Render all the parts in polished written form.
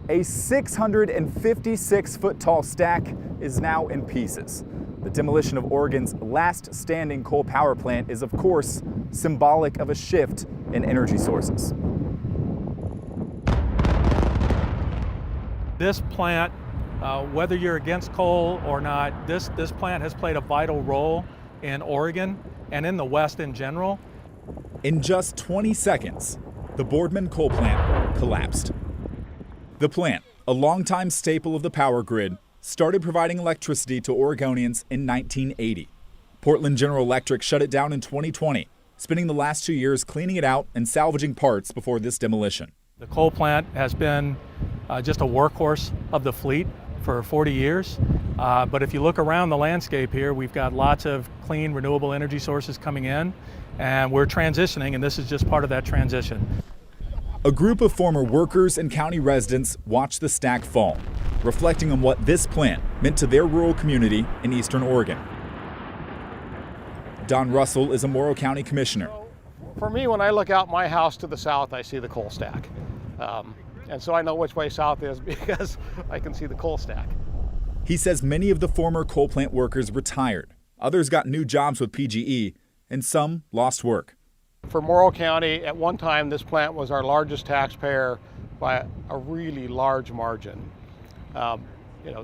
A 656-foot tall stack is now in pieces. The demolition of Oregon's last standing coal power plant is, of course, symbolic of a shift in energy sources. This plant, whether you're against coal or not, this plant has played a vital role in Oregon and in the West in general. In just 20 seconds, the Boardman coal plant collapsed. The plant, a longtime staple of the power grid, started providing electricity to Oregonians in 1980. Portland General Electric shut it down in 2020, spending the last 2 years cleaning it out and salvaging parts before this demolition. The coal plant has been just a workhorse of the fleet for 40 years. But if you look around the landscape here, we've got lots of clean, renewable energy sources coming in, and we're transitioning, and this is just part of that transition. A group of former workers and county residents watched the stack fall, reflecting on what this plant meant to their rural community in eastern Oregon. Don Russell is a Morrow County commissioner. For me, when I look out my house to the south, I see the coal stack. And so I know which way south is because I can see the coal stack. He says many of the former coal plant workers retired. Others got new jobs with PGE, and some lost work. For Morrow County, at one time, this plant was our largest taxpayer by a really large margin.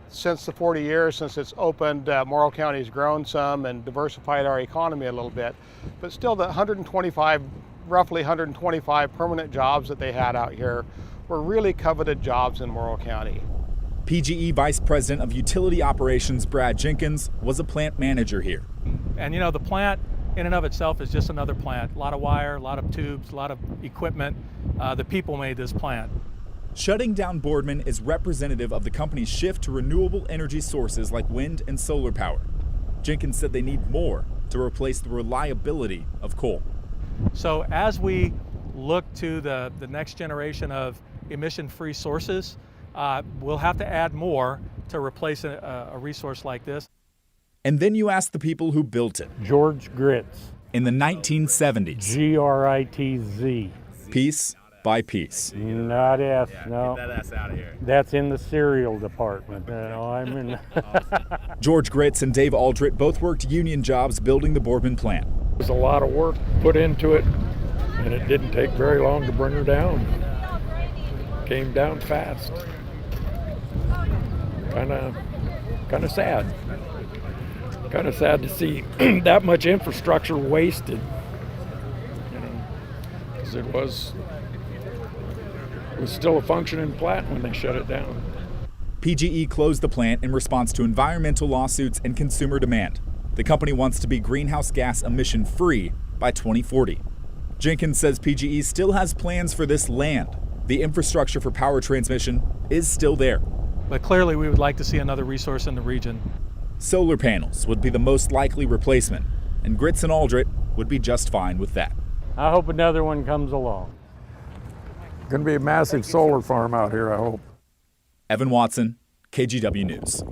Since the 40 years since it's opened, Morrow County has grown some and diversified our economy a little bit. But still, the roughly 125 permanent jobs that they had out here were really coveted jobs in Morrow County. PGE Vice President of Utility Operations Brad Jenkins was a plant manager here. And the plant in and of itself is just another plant. A lot of wire, a lot of tubes, a lot of equipment. The people made this plant. Shutting down Boardman is representative of the company's shift to renewable energy sources like wind and solar power. Jenkins said they need more to replace the reliability of coal. So as we look to the next generation of emission-free sources, we'll have to add more to replace a resource like this. And then you ask the people who built it. George Gritz. In the 1970s. Gritz. Piece by piece. Not S, no. Get that S out of here. That's in the cereal department. I'm in. George Gritz and Dave Aldrich both worked union jobs building the Boardman plant. There's a lot of work put into it, and it didn't take very long to bring her down. Came down fast. Kind of sad. Kind of sad to see that much infrastructure wasted, because it was still a functioning plant when they shut it down. PGE closed the plant in response to environmental lawsuits and consumer demand. The company wants to be greenhouse gas emission free by 2040. Jenkins says PGE still has plans for this land. The infrastructure for power transmission is still there. But clearly we would like to see another resource in the region. Solar panels would be the most likely replacement, and Gritz and Aldrich would be just fine with that. I hope another one comes along. Going to be a massive solar farm out here, I hope. Evan Watson, KGW News.